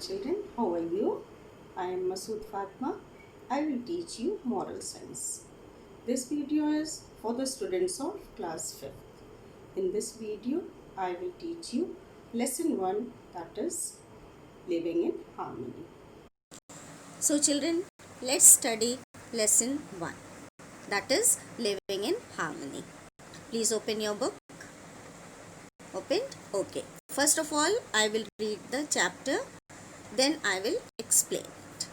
children, how are you? I am Masood Fatma. I will teach you moral science. This video is for the students of class 5th. In this video, I will teach you lesson 1, that is living in harmony. So children, let's study lesson 1, that is living in harmony. Please open your book. Opened? Okay. First of all, I will read the chapter, then I will explain it.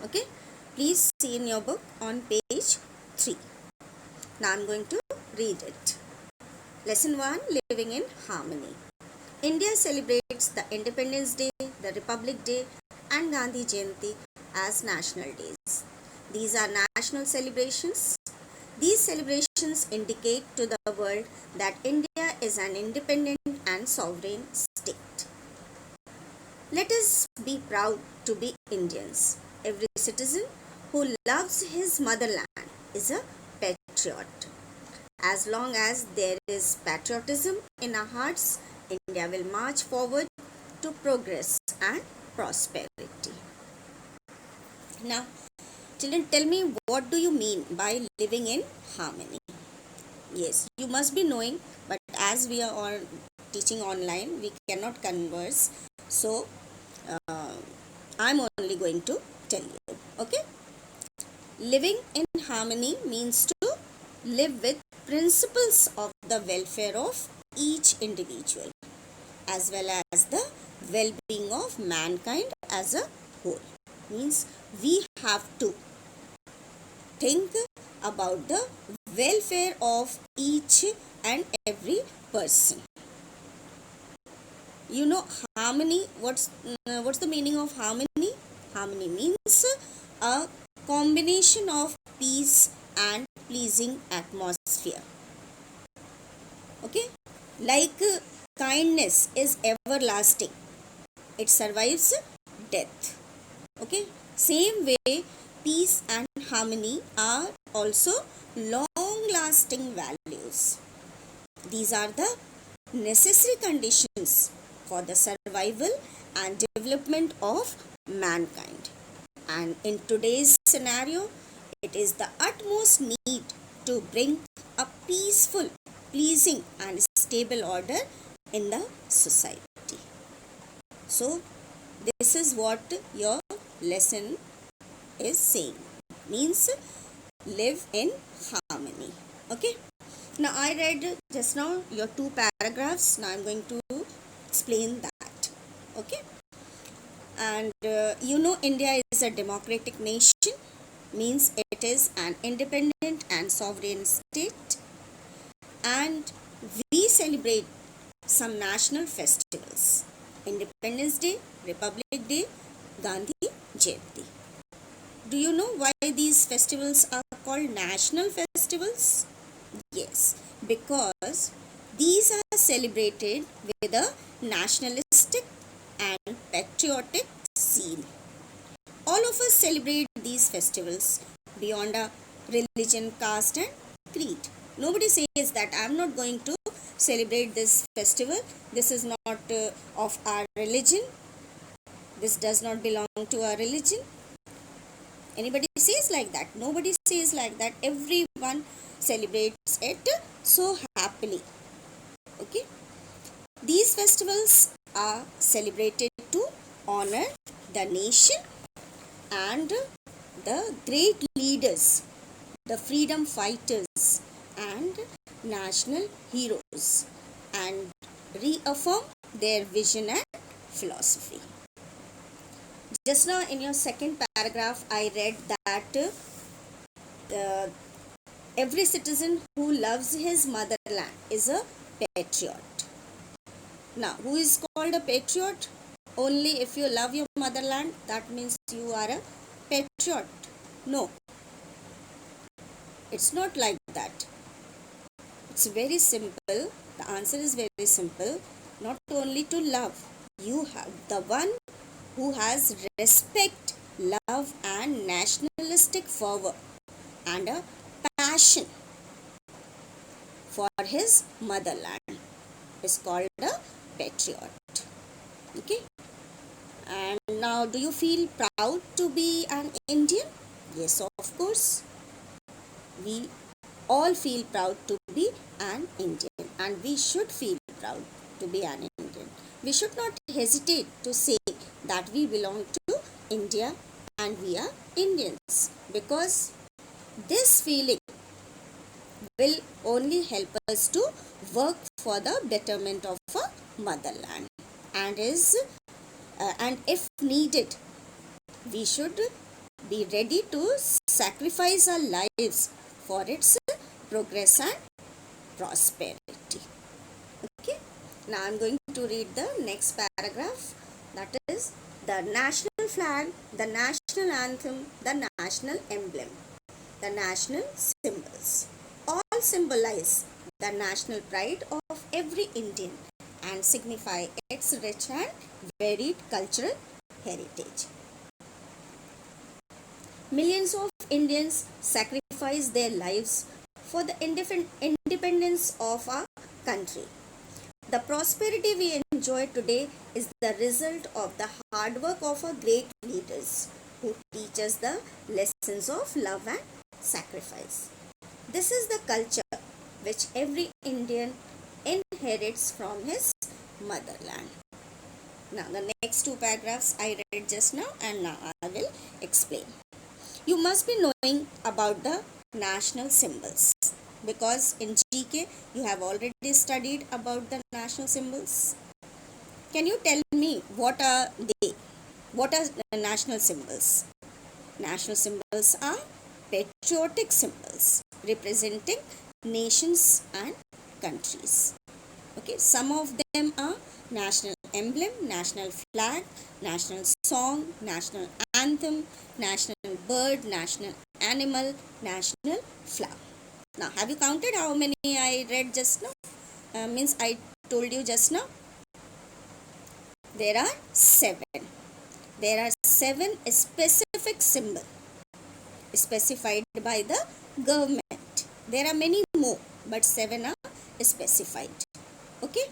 Okay. Please see in your book on page 3. Now I am going to read it. Lesson 1, living in harmony. India celebrates the Independence Day, the Republic Day and Gandhi Jayanti as national days. These are national celebrations. These celebrations indicate to the world that India is an independent and sovereign state. Let us be proud to be Indians. Every citizen who loves his motherland is a patriot. As long as there is patriotism in our hearts, India will march forward to progress and prosperity. Now, children, tell me, what do you mean by living in harmony? Yes, you must be knowing, but as we are all teaching online, we cannot converse. So, I'm only going to tell you. Okay? Living in harmony means to live with principles of the welfare of each individual as well as the well-being of mankind as a whole. Means we have to think about the welfare of each and every person. You know harmony, what's the meaning of harmony? Harmony means a combination of peace and pleasing atmosphere. Okay, like kindness is everlasting, it survives death. Okay, same way peace and harmony are also long lasting values. These are the necessary conditions for the survival and development of mankind. And in today's scenario, it is the utmost need to bring a peaceful, pleasing and stable order in the society. So, this is what your lesson is saying. Means live in harmony. Okay. Now I read just now your 2 paragraphs. Now I'm going to explain that. Okay. And India is a democratic nation. Means it is an independent and sovereign state. And we celebrate some national festivals. Independence Day, Republic Day, Gandhi Jayanti. Do you know why these festivals are called national festivals? Yes, because these are celebrated with a nationalistic and patriotic zeal. All of us celebrate these festivals beyond a religion, caste and creed. Nobody says that I am not going to celebrate this festival. This is not of our religion. This does not belong to our religion. Anybody says like that? Nobody says like that. Everyone celebrates it so happily. Okay. These festivals are celebrated to honor the nation and the great leaders, the freedom fighters and national heroes, and reaffirm their vision and philosophy. Just now in your second paragraph, I read that every citizen who loves his motherland is a patriot. Now, who is called a patriot? Only if you love your motherland, that means you are a patriot. No, it's not like that. It's very simple. The answer is very simple. Not only to love, you have the one who has respect, love and nationalistic fervor and a passion for his motherland is called a patriot. Okay. And Now, do you feel proud to be an Indian? Yes, of course. We all feel proud to be an Indian, and we should feel proud to be an Indian. We should not hesitate to say that we belong to India and we are Indians, because this feeling will only help us to work for the betterment of our motherland, and if needed, we should be ready to sacrifice our lives for its progress and prosperity. Okay, now I'm going to read the next paragraph, that is the national flag, the national anthem, the national emblem, the national symbols all symbolize the national pride of every Indian and signify its rich and varied cultural heritage. Millions of Indians sacrifice their lives for the independence of our country. The prosperity we enjoy today is the result of the hard work of our great leaders who teach us the lessons of love and sacrifice. This is the culture which every Indian inherits from his motherland. Now, the next two paragraphs I read just now, and now I will explain. You must be knowing about the national symbols, because in GK you have already studied about the national symbols. Can you tell me what are they? What are the national symbols? National symbols are patriotic symbols representing nations and countries. Okay, some of them are national emblem, national flag, national song, national anthem, national bird, national animal, national flower. Now, have you counted how many I read just now? Means I told you just now. There are 7. There are 7 specific symbols specified by the government. There are many more, but 7 are specified. Okay,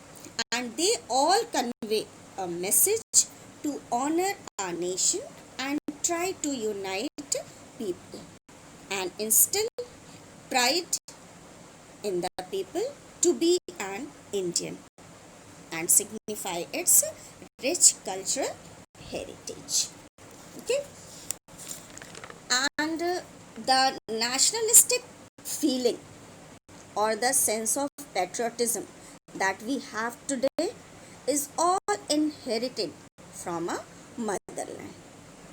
and they all convey a message to honor our nation and try to unite people and instill pride in the people to be an Indian and signify its rich cultural heritage. Okay, and the nationalistic feeling or the sense of patriotism that we have today is all inherited from our motherland,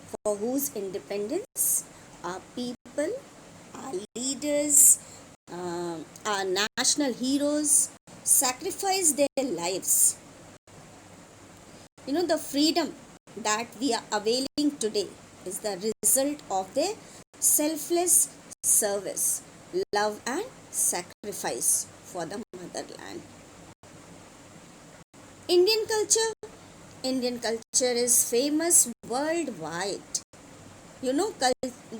for whose independence our people, our leaders, our national heroes sacrificed their lives. The freedom that we are availing today is the result of their selfless service, love, and sacrifice for the motherland. Indian culture is famous worldwide.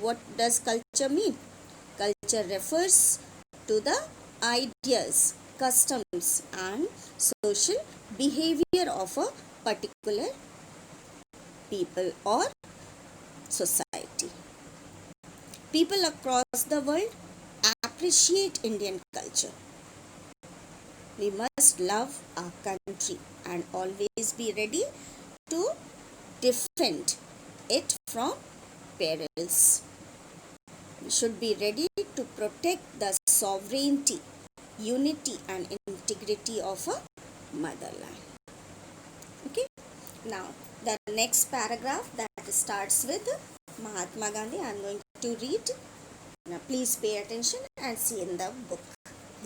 What does culture mean? Culture refers to the ideas, customs, and social behavior of a particular people or society. People across the world appreciate Indian culture. We must love our country and always be ready to defend it from perils. We should be ready to protect the sovereignty, unity, and integrity of our motherland. Okay, now the next paragraph that starts with Mahatma Gandhi, I am going to read. Now please pay attention and see in the book,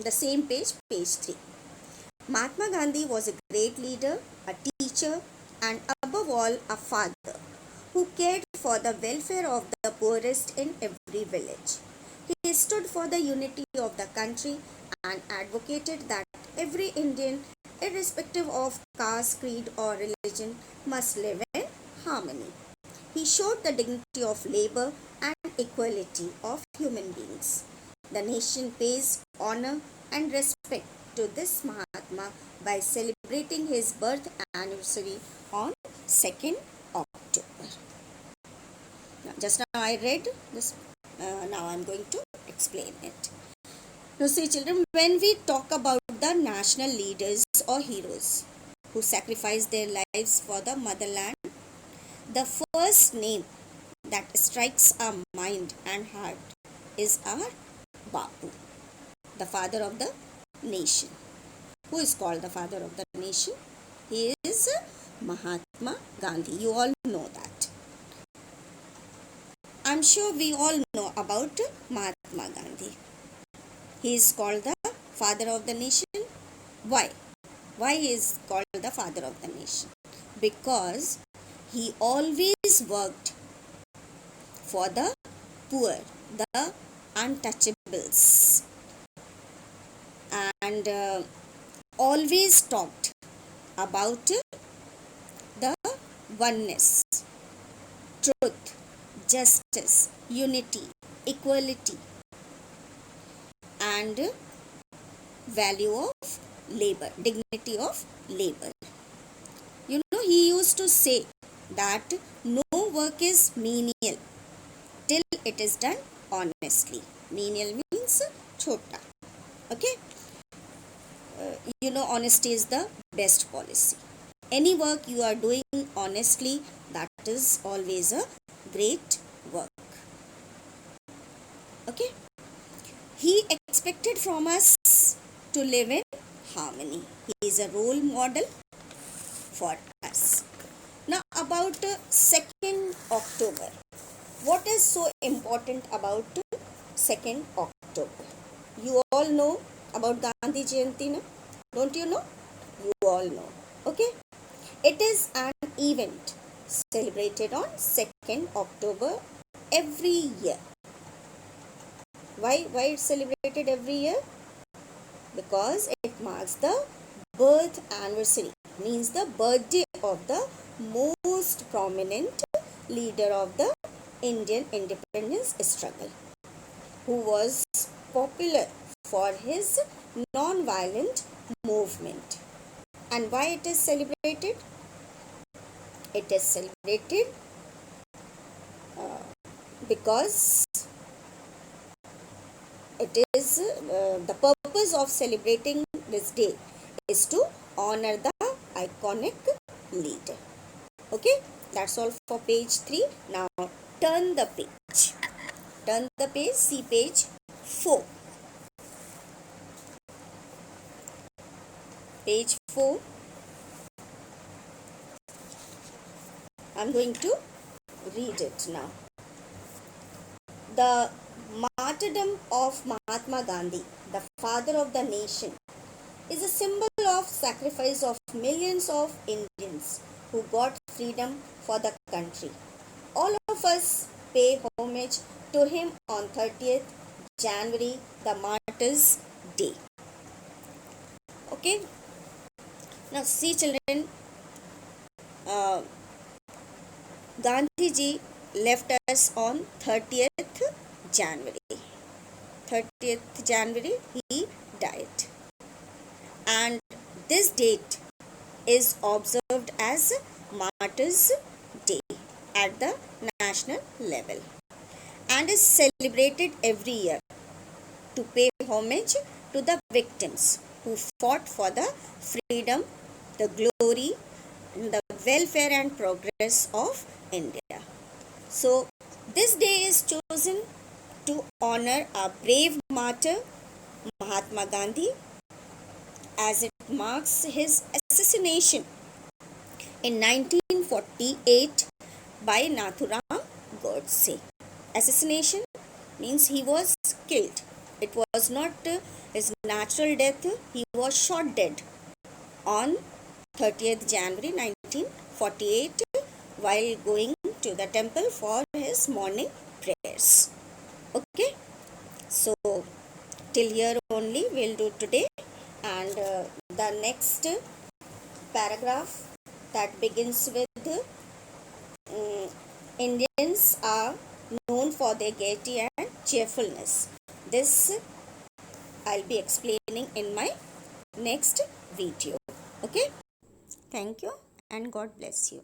the same page, page 3. Mahatma Gandhi was a great leader, a teacher, and above all a father who cared for the welfare of the poorest in every village. He stood for the unity of the country and advocated that every Indian, irrespective of caste, creed, or religion, must live in harmony. He showed the dignity of labor and equality of human beings. The nation pays honor and respect to this Mahatma by celebrating his birth anniversary on 2nd October. Just now I read this, now I am going to explain it. Now see children, when we talk about the national leaders or heroes who sacrificed their lives for the motherland, the first name that strikes our mind and heart is our Bapu, the father of the nation. Who is called the father of the nation? He is Mahatma Gandhi. You all know that. I'm sure we all know about Mahatma Gandhi. He is called the father of the nation. Why? Why he is called the father of the nation? Because he always worked for the poor, the untouchables, and always talked about the oneness, truth, justice, unity, equality, and value of labor, dignity of labor. You know, he used to say that no work is menial till it is done honestly. Menial means chota. Okay? You know, honesty is the best policy. Any work you are doing honestly, that is always a great work. Okay? He expected from us to live in harmony. He is a role model for us. Now about 2nd October. What is so important about 2nd October? You all know about Gandhi Jayanti, no? Don't you know? You all know. Okay? It is an event celebrated on 2nd October every year. Why it's celebrated every year? Because it marks the birth anniversary, means the birthday of the most prominent leader of the Indian independence struggle, who was popular for his non-violent movement. And why it is celebrated? It is celebrated because it is the purpose of celebrating this day is to honor the iconic leader. Okay, that's all for page 3. Now turn the page. Turn the page, see page 4. Page 4. I'm going to read it now. The martyrdom of Mahatma Gandhi, the father of the nation, is a symbol of sacrifice of millions of Indians who got freedom for the country. All of us pay homage to him on 30th January, the Martyrs' Day. Okay. Now see children, Gandhiji left us on 30th January. 30th January he died. And this date is observed as Martyrs' Day at the national level and is celebrated every year to pay homage to the victims who fought for the freedom, the glory, and the welfare and progress of India. So, this day is chosen to honor a brave martyr, Mahatma Gandhi, as it marks his assassination in 1948 by Nathuram Godse. Assassination means he was killed. It was not his natural death. He was shot dead on 30th January 1948 while going to the temple for his morning prayers. Okay, so till here only we'll do today, and the next paragraph that begins with Indians are known for their gaiety and cheerfulness. This I'll be explaining in my next video. Okay, thank you and God bless you.